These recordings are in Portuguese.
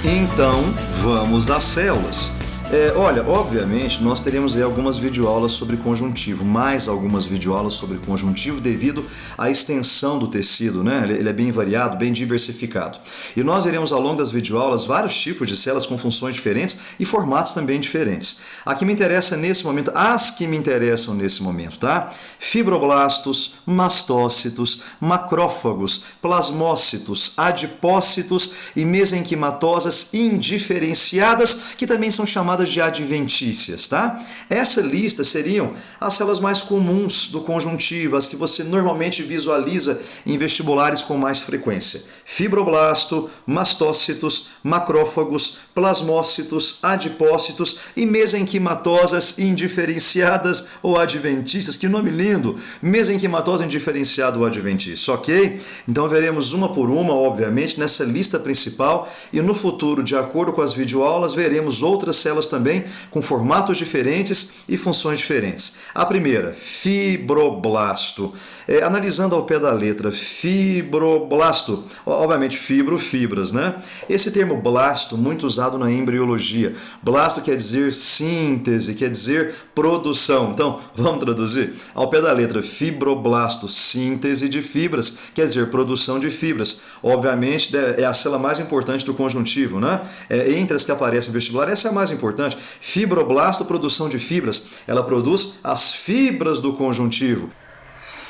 Então, vamos às células. Olha, obviamente, nós teremos aí algumas videoaulas sobre conjuntivo, mais algumas videoaulas sobre conjuntivo devido à extensão do tecido, né? Ele é bem variado, bem diversificado. E nós veremos ao longo das videoaulas vários tipos de células com funções diferentes e formatos também diferentes. As que me interessam nesse momento, tá? Fibroblastos, mastócitos, macrófagos, plasmócitos, adipócitos e mesenquimatosas indiferenciadas, que também são chamadas de adventícias, tá? Essa lista seriam as células mais comuns do conjuntivo, as que você normalmente visualiza em vestibulares com mais frequência. Fibroblasto, mastócitos, macrófagos, plasmócitos, adipócitos e mesenquimatosas indiferenciadas ou adventícias. Que nome lindo! Mesenquimatosa indiferenciada ou adventícia, ok? Então veremos uma por uma, obviamente, nessa lista principal e no futuro, de acordo com as videoaulas, veremos outras células também com formatos diferentes e funções diferentes. A primeira, fibroblasto. Analisando ao pé da letra, fibroblasto, obviamente fibras, né? Esse termo blasto, muito usado na embriologia. Blasto quer dizer síntese, quer dizer produção. Então, vamos traduzir? Ao pé da letra, fibroblasto, síntese de fibras, quer dizer produção de fibras. Obviamente, é a célula mais importante do conjuntivo, né? Entre as que aparecem no vestibular, essa é a mais importante. Fibroblasto, produção de fibras. Ela produz as fibras do conjuntivo.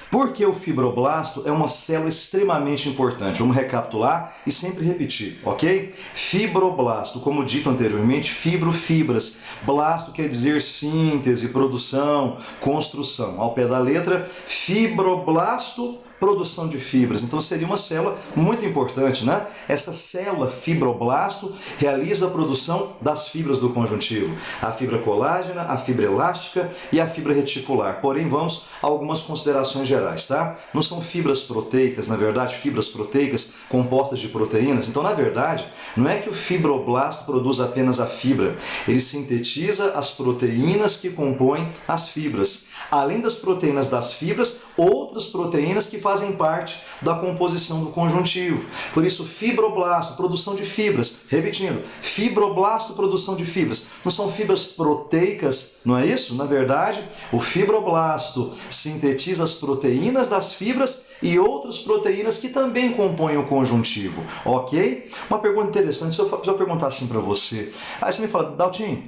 Porque o fibroblasto é uma célula extremamente importante. Vamos recapitular e sempre repetir, ok? Fibroblasto, como dito anteriormente, fibras. Blasto quer dizer síntese, produção, construção. Ao pé da letra, fibroblasto, produção de fibras. Então seria uma célula muito importante, né? Essa célula fibroblasto realiza a produção das fibras do conjuntivo. A fibra colágena, a fibra elástica e a fibra reticular. Porém, vamos a algumas considerações gerais, tá? Não são fibras proteicas, na verdade, fibras proteicas compostas de proteínas. Então, na verdade, não é que o fibroblasto produz apenas a fibra. Ele sintetiza as proteínas que compõem as fibras. Além das proteínas das fibras, outras proteínas que fazem parte da composição do conjuntivo. Por isso, fibroblasto, produção de fibras. Repetindo, fibroblasto, produção de fibras. Não são fibras proteicas, não é isso? Na verdade, o fibroblasto sintetiza as proteínas das fibras e outras proteínas que também compõem o conjuntivo, ok? Uma pergunta interessante, se eu perguntar assim para você. Aí você me fala, Daltinho,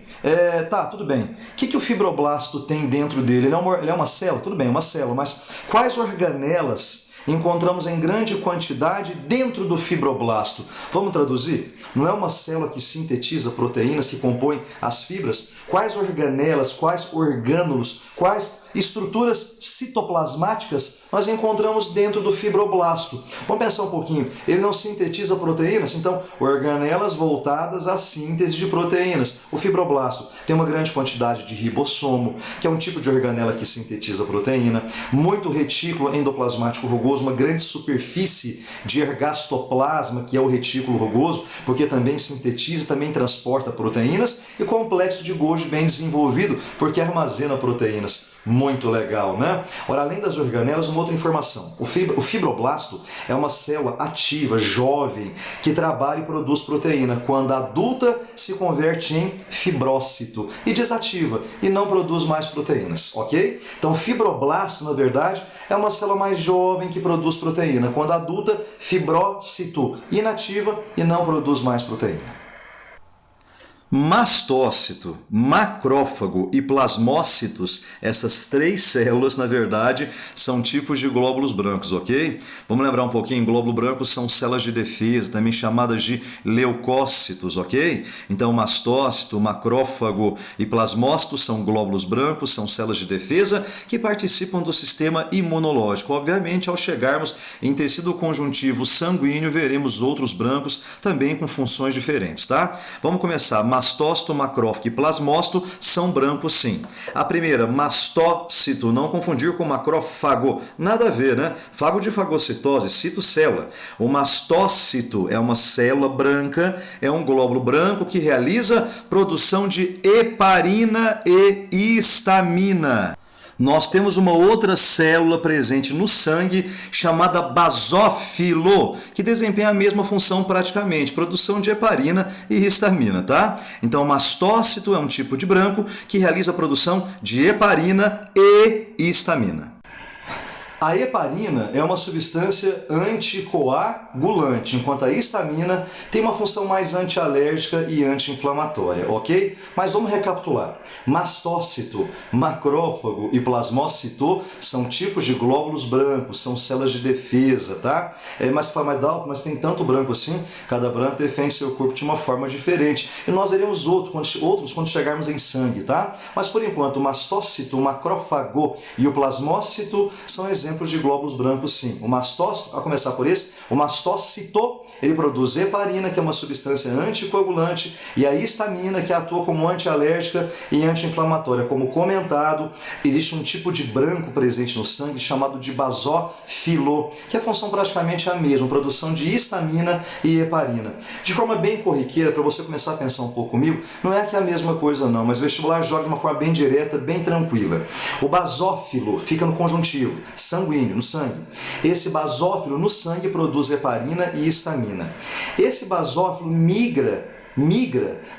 tá, tudo bem. O que o fibroblasto tem dentro dele? Ele é uma célula? Tudo bem, é uma célula, mas quais organelas encontramos em grande quantidade dentro do fibroblasto? Vamos traduzir? Não é uma célula que sintetiza proteínas que compõem as fibras? Quais organelas, quais orgânulos, quais estruturas citoplasmáticas nós encontramos dentro do fibroblasto? Vamos pensar um pouquinho. Ele não sintetiza proteínas, então organelas voltadas à síntese de proteínas. O fibroblasto tem uma grande quantidade de ribossomo, que é um tipo de organela que sintetiza proteína, muito retículo endoplasmático rugoso, uma grande superfície de ergastoplasma, que é o retículo rugoso, porque também sintetiza, também transporta proteínas, e complexo de Golgi bem desenvolvido, porque armazena proteínas. Muito legal, né? Ora, além das organelas, uma outra informação. O fibroblasto é uma célula ativa, jovem, que trabalha e produz proteína. Quando adulta, se converte em fibrócito e desativa e não produz mais proteínas, ok? Então, fibroblasto, na verdade, é uma célula mais jovem que produz proteína. Quando adulta, fibrócito, inativa e não produz mais proteína. Mastócito, macrófago e plasmócitos, essas três células, na verdade, são tipos de glóbulos brancos, ok? Vamos lembrar um pouquinho, glóbulo branco são células de defesa, também chamadas de leucócitos, ok? Então, mastócito, macrófago e plasmócito são glóbulos brancos, são células de defesa que participam do sistema imunológico. Obviamente, ao chegarmos em tecido conjuntivo sanguíneo, veremos outros brancos também com funções diferentes, tá? Vamos começar. Mastócito, macrófago e plasmócito são brancos, sim. A primeira, mastócito, não confundir com macrófago, nada a ver, né? Fago de fagocitose, citocélula. O mastócito é uma célula branca, é um glóbulo branco que realiza produção de heparina e histamina. Nós temos uma outra célula presente no sangue chamada basófilo, que desempenha a mesma função praticamente, produção de heparina e histamina, tá? Então, mastócito é um tipo de branco que realiza a produção de heparina e histamina. A heparina é uma substância anticoagulante, enquanto a histamina tem uma função mais antialérgica e anti-inflamatória, ok? Mas vamos recapitular. Mastócito, macrófago e plasmócito são tipos de glóbulos brancos, são células de defesa, tá? Mas fala mais alto, mas tem tanto branco assim, cada branco defende seu corpo de uma forma diferente. E nós veremos outros quando chegarmos em sangue, tá? Mas por enquanto, o mastócito, o macrófago e o plasmócito são exemplos de glóbulos brancos, sim. O mastócito, a começar por esse, o mastócito, ele produz heparina, que é uma substância anticoagulante, e a histamina, que atua como antialérgica e anti-inflamatória. Como comentado, existe um tipo de branco presente no sangue chamado de basófilo, que a função praticamente é a mesma, produção de histamina e heparina. De forma bem corriqueira, para você começar a pensar um pouco comigo, não é que é a mesma coisa não, mas o vestibular joga de uma forma bem direta, bem tranquila. O basófilo fica no conjuntivo, sanguíneo, no sangue. Esse basófilo no sangue produz heparina e histamina. Esse basófilo migra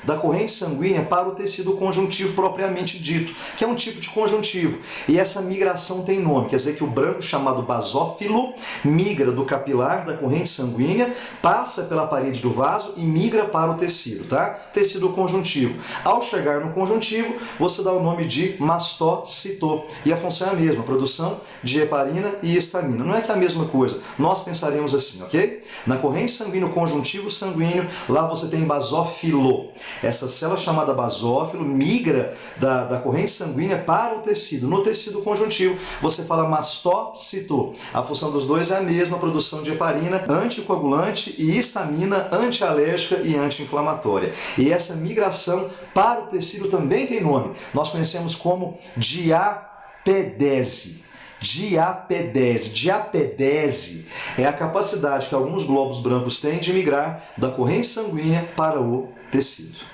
da corrente sanguínea para o tecido conjuntivo propriamente dito, que é um tipo de conjuntivo. E essa migração tem nome, quer dizer que o branco chamado basófilo migra do capilar da corrente sanguínea, passa pela parede do vaso e migra para o tecido, tá? Tecido conjuntivo. Ao chegar no conjuntivo, você dá o nome de mastócito. E a função é a mesma, produção de heparina e histamina. Não é que é a mesma coisa, nós pensaremos assim, ok? Na corrente sanguínea, conjuntivo sanguíneo, lá você tem basófilo. Essa célula chamada basófilo migra da corrente sanguínea para o tecido. No tecido conjuntivo, você fala mastócito. A função dos dois é a mesma, produção de heparina, anticoagulante e histamina, antialérgica e anti-inflamatória. E essa migração para o tecido também tem nome. Nós conhecemos como diapedese. Diapedese é a capacidade que alguns glóbulos brancos têm de migrar da corrente sanguínea para o tecido.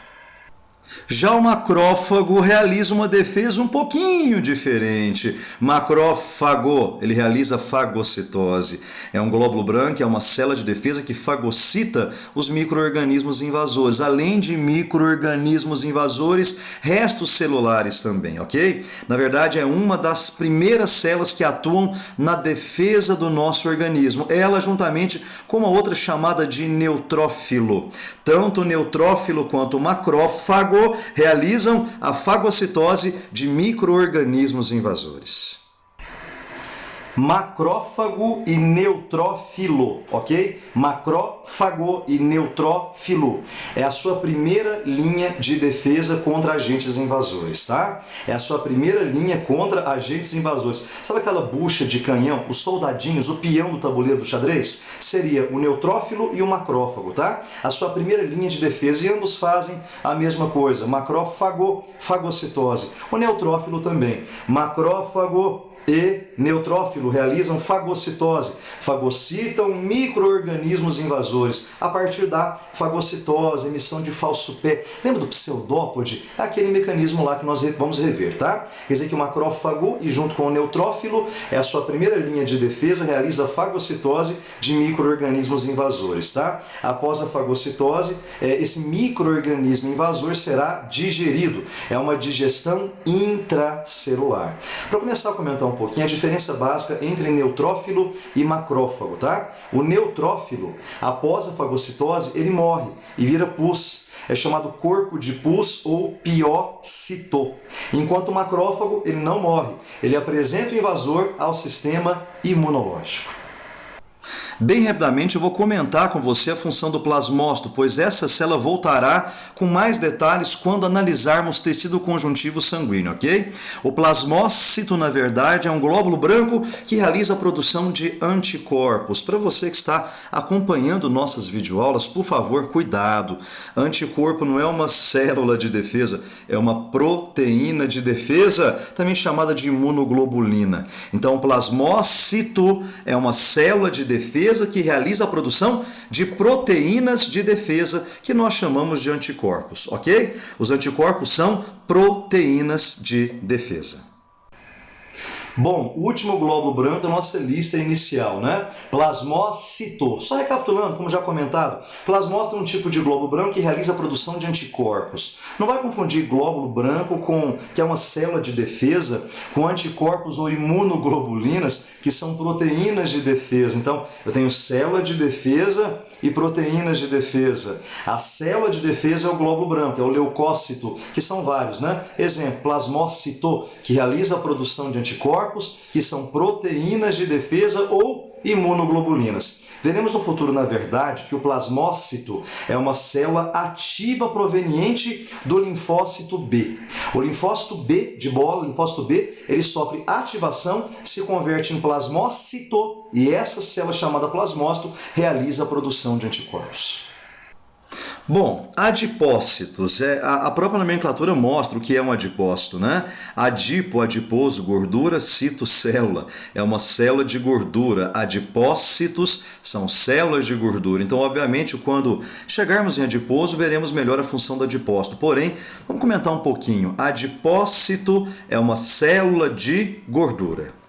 Já o macrófago realiza uma defesa um pouquinho diferente. Macrófago, ele realiza fagocitose. É um glóbulo branco, é uma célula de defesa que fagocita os micro-organismos invasores. Além de micro-organismos invasores, restos celulares também, ok? Na verdade, é uma das primeiras células que atuam na defesa do nosso organismo. Ela, juntamente com uma outra chamada de neutrófilo. Tanto o neutrófilo quanto o macrófago realizam a fagocitose de micro-organismos invasores. Macrófago e neutrófilo, ok? Macrófago e neutrófilo é a sua primeira linha de defesa contra agentes invasores, tá? É a sua primeira linha contra agentes invasores. Sabe aquela bucha de canhão, os soldadinhos, o peão do tabuleiro do xadrez? Seria o neutrófilo e o macrófago, tá? A sua primeira linha de defesa, e ambos fazem a mesma coisa. Macrófago, fagocitose. O neutrófilo também. Macrófago e neutrófilo realizam fagocitose, fagocitam micro-organismos invasores a partir da fagocitose, emissão de falso pé. Lembra do pseudópode? É aquele mecanismo lá que nós vamos rever, tá? Quer dizer que o macrófago, e junto com o neutrófilo, é a sua primeira linha de defesa, realiza fagocitose de micro-organismos invasores, tá? Após a fagocitose, esse micro-organismo invasor será digerido. É uma digestão intracelular. Para começar a comentar um pouquinho a diferença básica entre neutrófilo e macrófago, tá? O neutrófilo, após a fagocitose, ele morre e vira pus. É chamado corpo de pus ou piócito. Enquanto o macrófago, ele não morre. Ele apresenta o invasor ao sistema imunológico. Bem rapidamente eu vou comentar com você a função do plasmócito, pois essa célula voltará com mais detalhes quando analisarmos tecido conjuntivo sanguíneo, ok? O plasmócito, na verdade, é um glóbulo branco que realiza a produção de anticorpos. Para você que está acompanhando nossas videoaulas, por favor, cuidado. Anticorpo não é uma célula de defesa, é uma proteína de defesa, também chamada de imunoglobulina. Então, o plasmócito é uma célula de defesa que realiza a produção de proteínas de defesa que nós chamamos de anticorpos, ok? Os anticorpos são proteínas de defesa. Bom, o último glóbulo branco da nossa lista inicial, né? Plasmócito. Só recapitulando, como já comentado, plasmócito é um tipo de glóbulo branco que realiza a produção de anticorpos. Não vai confundir glóbulo branco que é uma célula de defesa, com anticorpos ou imunoglobulinas, que são proteínas de defesa. Então, eu tenho célula de defesa e proteínas de defesa. A célula de defesa é o glóbulo branco, é o leucócito, que são vários, né? Exemplo, plasmócito, que realiza a produção de anticorpos, que são proteínas de defesa ou imunoglobulinas. Veremos no futuro, na verdade, que o plasmócito é uma célula ativa proveniente do linfócito B. O linfócito B, de bola, o linfócito B, ele sofre ativação, se converte em plasmócito e essa célula chamada plasmócito realiza a produção de anticorpos. Bom, adipócitos, a própria nomenclatura mostra o que é um adipócito, né? Adipo, adiposo, gordura, cito, célula. É uma célula de gordura. Adipócitos são células de gordura. Então, obviamente, quando chegarmos em adiposo, veremos melhor a função do adipócito. Porém, vamos comentar um pouquinho. Adipócito é uma célula de gordura.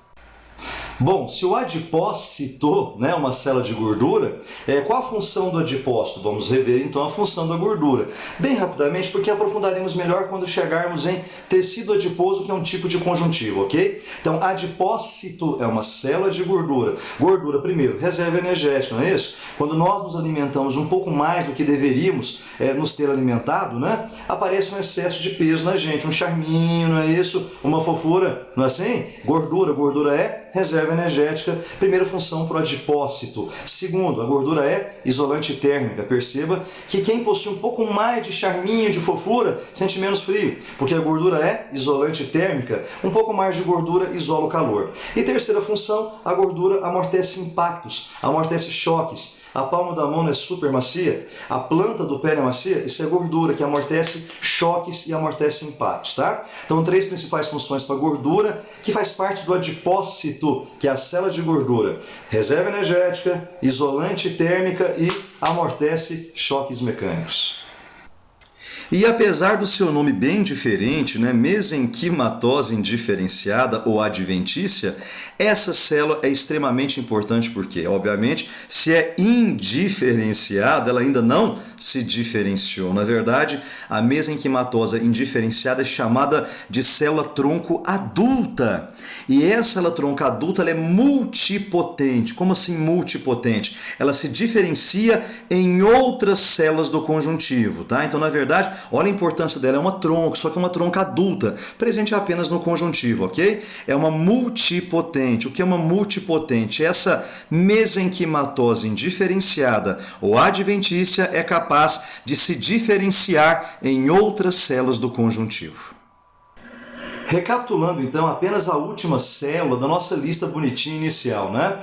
Bom, se o adipócito é uma célula de gordura, qual a função do adipócito? Vamos rever então a função da gordura. Bem rapidamente, porque aprofundaremos melhor quando chegarmos em tecido adiposo, que é um tipo de conjuntivo, ok? Então, adipócito é uma célula de gordura. Gordura, primeiro, reserva energética, não é isso? Quando nós nos alimentamos um pouco mais do que deveríamos nos ter alimentado, né? Aparece um excesso de peso na gente, um charminho, não é isso? Uma fofura, não é assim? Gordura é reserva energética, primeira função para o adipócito. Segundo, a gordura é isolante térmica. Perceba que quem possui um pouco mais de charminho, de fofura, sente menos frio, porque a gordura é isolante térmica, um pouco mais de gordura isola o calor. E terceira função, a gordura amortece impactos, amortece choques. A palma da mão é super macia, a planta do pé é macia, isso é gordura que amortece choques e amortece impactos, tá? Então, três principais funções para a gordura, que faz parte do adipócito, que é a célula de gordura. Reserva energética, isolante térmica e amortece choques mecânicos. E apesar do seu nome bem diferente, né, mesenquimatose indiferenciada ou adventícia, essa célula é extremamente importante porque, obviamente, se é indiferenciada, ela ainda não se diferenciou. Na verdade, a mesenquimatose indiferenciada é chamada de célula tronco adulta. E essa célula tronco adulta ela é multipotente. Como assim multipotente? Ela se diferencia em outras células do conjuntivo, tá? Então, na verdade, olha a importância dela, é uma tronco, só que é uma tronco adulta, presente apenas no conjuntivo, ok? É uma multipotente. O que é uma multipotente? Essa mesenquimatose indiferenciada ou adventícia é capaz de se diferenciar em outras células do conjuntivo. Recapitulando então apenas a última célula da nossa lista bonitinha inicial, né?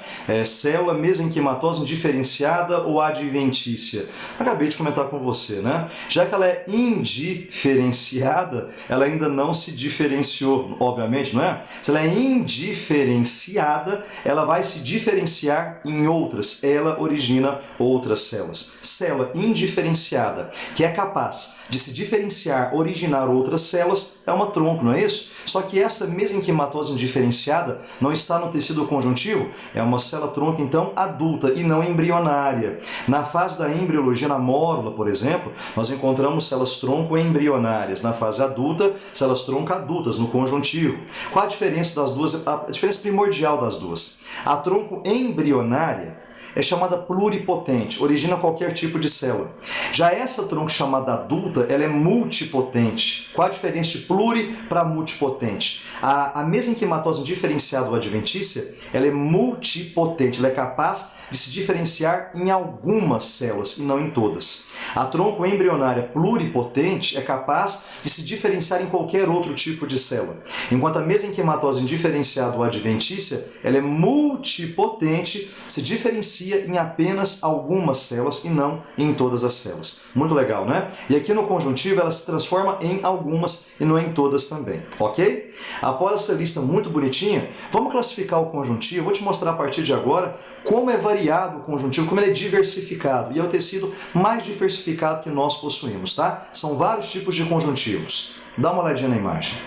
Célula mesenquimatose indiferenciada ou adventícia. Acabei de comentar com você, né? Já que ela é indiferenciada, ela ainda não se diferenciou, obviamente, não é? Se ela é indiferenciada, ela vai se diferenciar em outras. Ela origina outras células. Célula indiferenciada, que é capaz de se diferenciar, originar outras células, é uma tronco, não é isso? Só que essa mesenquimatose indiferenciada não está no tecido conjuntivo, é uma célula tronco, então, adulta e não embrionária. Na fase da embriologia, na mórula, por exemplo, nós encontramos células tronco embrionárias. Na fase adulta, células tronco adultas no conjuntivo. Qual a diferença das duas? A diferença primordial das duas. A tronco embrionária é chamada pluripotente, origina qualquer tipo de célula. Já essa tronco chamada adulta, ela é multipotente. Qual a diferença de pluri para multipotente? A mesenquimatose indiferenciada ou adventícia, ela é multipotente, ela é capaz de se diferenciar em algumas células e não em todas. A tronco embrionária pluripotente é capaz de se diferenciar em qualquer outro tipo de célula. Enquanto a mesenquimatose indiferenciada ou adventícia, ela é multipotente, se diferencia em apenas algumas células e não em todas as células. Muito legal, né? E aqui no conjuntivo ela se transforma em algumas e não em todas também, ok? Após essa lista muito bonitinha, vamos classificar o conjuntivo. Vou te mostrar a partir de agora como é variado o conjuntivo, como ele é diversificado. E é o tecido mais diversificado que nós possuímos, tá? São vários tipos de conjuntivos. Dá uma olhadinha na imagem.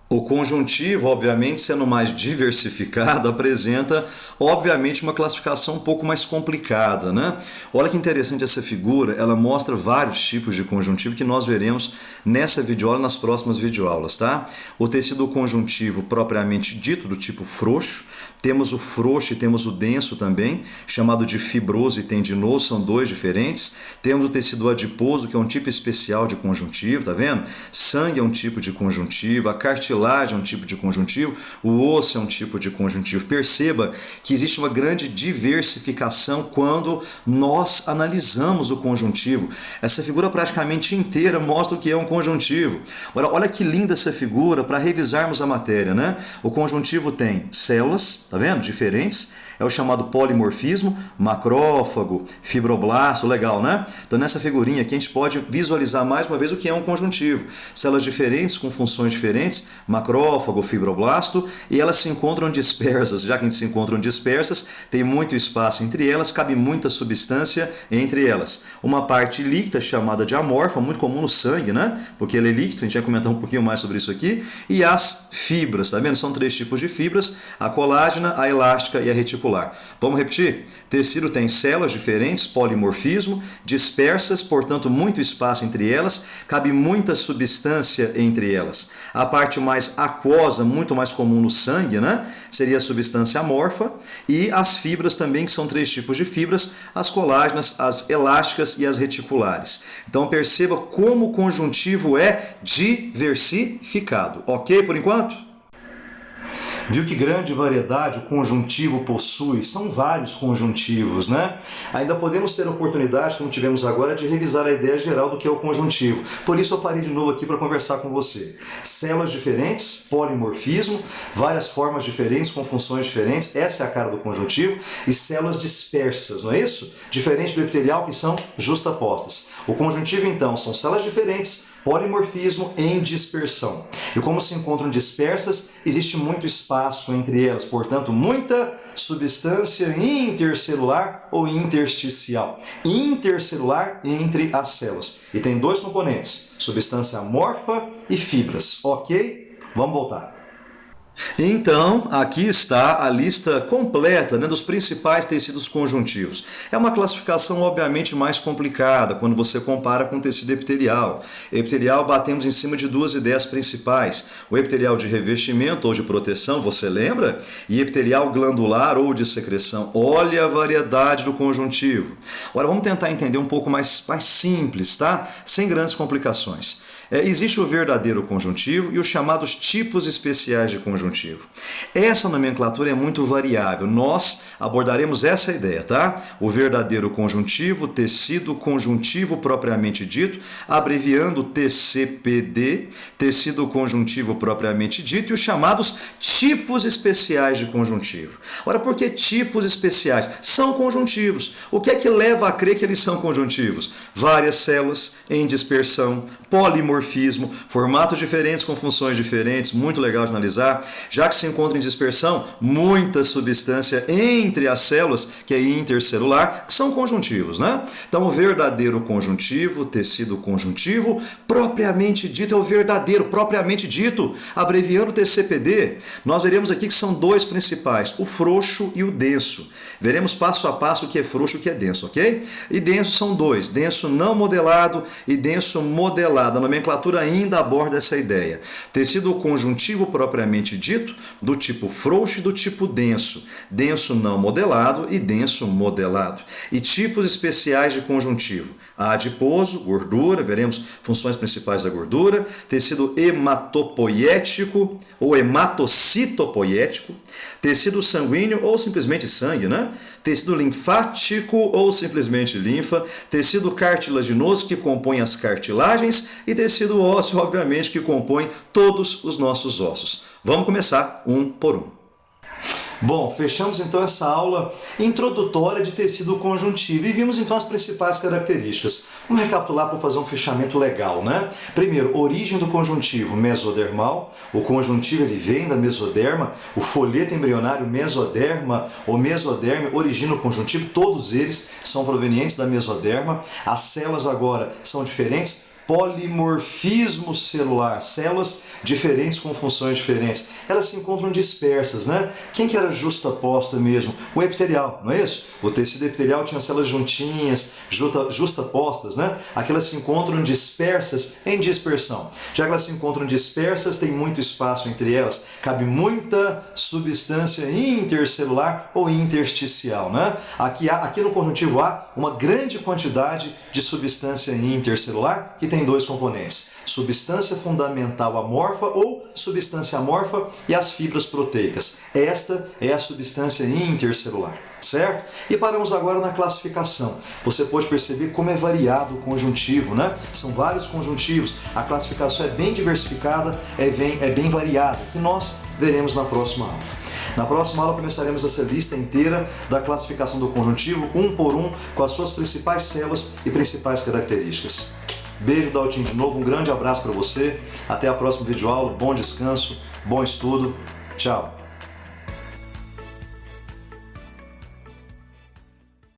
O conjuntivo, obviamente, sendo mais diversificado, apresenta, obviamente, uma classificação um pouco mais complicada, né? Olha que interessante essa figura, ela mostra vários tipos de conjuntivo que nós veremos nessa videoaula e nas próximas videoaulas, tá? O tecido conjuntivo propriamente dito, do tipo frouxo, temos o frouxo e temos o denso também, chamado de fibroso e tendinoso, são dois diferentes. Temos o tecido adiposo, que é um tipo especial de conjuntivo, tá vendo? Sangue é um tipo de conjuntivo, a cartilagem é um tipo de conjuntivo, o osso é um tipo de conjuntivo. Perceba que existe uma grande diversificação quando nós analisamos o conjuntivo. Essa figura praticamente inteira mostra o que é um conjuntivo. Agora, olha que linda essa figura para revisarmos a matéria, né? O conjuntivo tem células, tá vendo? Diferentes. É o chamado polimorfismo, macrófago, fibroblasto, legal, né? Então nessa figurinha aqui a gente pode visualizar mais uma vez o que é um conjuntivo. Células diferentes, com funções diferentes, macrófago, fibroblasto, e elas se encontram dispersas. Já que a gente se encontram dispersas, tem muito espaço entre elas, cabe muita substância entre elas. Uma parte líquida chamada de amorfa, muito comum no sangue, né? Porque ele é líquido, a gente vai comentar um pouquinho mais sobre isso aqui. E as fibras, tá vendo? São três tipos de fibras, a colágena, a elástica e a reticular. Vamos repetir? Tecido tem células diferentes, polimorfismo, dispersas, portanto muito espaço entre elas, cabe muita substância entre elas. A parte mais aquosa, muito mais comum no sangue, né? Seria a substância amorfa, e as fibras também, que são três tipos de fibras, as colágenas, as elásticas e as reticulares. Então perceba como o conjuntivo é diversificado. Ok por enquanto? Viu que grande variedade o conjuntivo possui? São vários conjuntivos, né? Ainda podemos ter a oportunidade, como tivemos agora, de revisar a ideia geral do que é o conjuntivo. Por isso eu parei de novo aqui para conversar com você. Células diferentes, polimorfismo, várias formas diferentes, com funções diferentes, essa é a cara do conjuntivo, e células dispersas, não é isso? Diferente do epitelial, que são justapostas. O conjuntivo, então, são células diferentes, polimorfismo em dispersão. E como se encontram dispersas, existe muito espaço entre elas, portanto, muita substância intercelular ou intersticial. Intercelular entre as células. E tem dois componentes, substância amorfa e fibras. Ok? Vamos voltar. Então, aqui está a lista completa, né, dos principais tecidos conjuntivos. É uma classificação obviamente mais complicada quando você compara com o tecido epitelial. Epitelial, batemos em cima de duas ideias principais. O epitelial de revestimento ou de proteção, você lembra? E epitelial glandular ou de secreção. Olha a variedade do conjuntivo. Agora vamos tentar entender um pouco mais simples, tá? Sem grandes complicações. Existe o verdadeiro conjuntivo e os chamados tipos especiais de conjuntivo. Essa nomenclatura é muito variável. Nós abordaremos essa ideia, tá? O verdadeiro conjuntivo, tecido conjuntivo propriamente dito, abreviando TCPD, tecido conjuntivo propriamente dito, e os chamados tipos especiais de conjuntivo. Ora, por que tipos especiais? São conjuntivos. O que é que leva a crer que eles são conjuntivos? Várias células em dispersão, polimorfismo, formatos diferentes com funções diferentes, muito legal de analisar. Já que se encontra em dispersão, muita substância entre as células, que é intercelular, que são conjuntivos, né? Então, o verdadeiro conjuntivo, tecido conjuntivo, propriamente dito, é o verdadeiro, propriamente dito, abreviando TCPD. Nós veremos aqui que são dois principais, o frouxo e o denso. Veremos passo a passo o que é frouxo e o que é denso, ok? E denso são dois, denso não modelado e denso modelado. A nomenclatura ainda aborda essa ideia. Tecido conjuntivo propriamente dito, do tipo frouxo e do tipo denso. Denso não modelado e denso modelado. E tipos especiais de conjuntivo. Adiposo, gordura, veremos funções principais da gordura. Tecido hematopoiético ou hematocitopoiético. Tecido sanguíneo ou simplesmente sangue, né? Tecido linfático ou simplesmente linfa, tecido cartilaginoso que compõe as cartilagens e tecido ósseo, obviamente, que compõe todos os nossos ossos. Vamos começar um por um. Bom, fechamos então essa aula introdutória de tecido conjuntivo e vimos então as principais características. Vamos recapitular para fazer um fechamento legal, né? Primeiro, origem do conjuntivo mesodermal. O conjuntivo ele vem da mesoderma, o folheto embrionário mesoderma ou mesoderme origina o conjuntivo, todos eles são provenientes da mesoderma. As células agora são diferentes. polimorfismo celular, células diferentes com funções diferentes. Elas se encontram dispersas, né? Quem que era justaposta mesmo? O epitelial, não é isso? O tecido epitelial tinha células juntinhas, justapostas, né? Aquelas se encontram dispersas em dispersão. Já que elas se encontram dispersas, tem muito espaço entre elas, cabe muita substância intercelular ou intersticial, né? Aqui no conjuntivo há uma grande quantidade de substância intercelular que tem dois componentes: substância fundamental amorfa ou substância amorfa e as fibras proteicas. Esta é a substância intercelular, certo? E paramos agora na classificação. Você pode perceber como é variado o conjuntivo, né? São vários conjuntivos, a classificação é bem diversificada, é bem variada, que nós veremos na próxima aula. Na próxima aula começaremos essa lista inteira da classificação do conjuntivo, um por um, com as suas principais células e principais características. Beijo da Altim de novo, um grande abraço para você, até a próxima videoaula, bom descanso, bom estudo, tchau!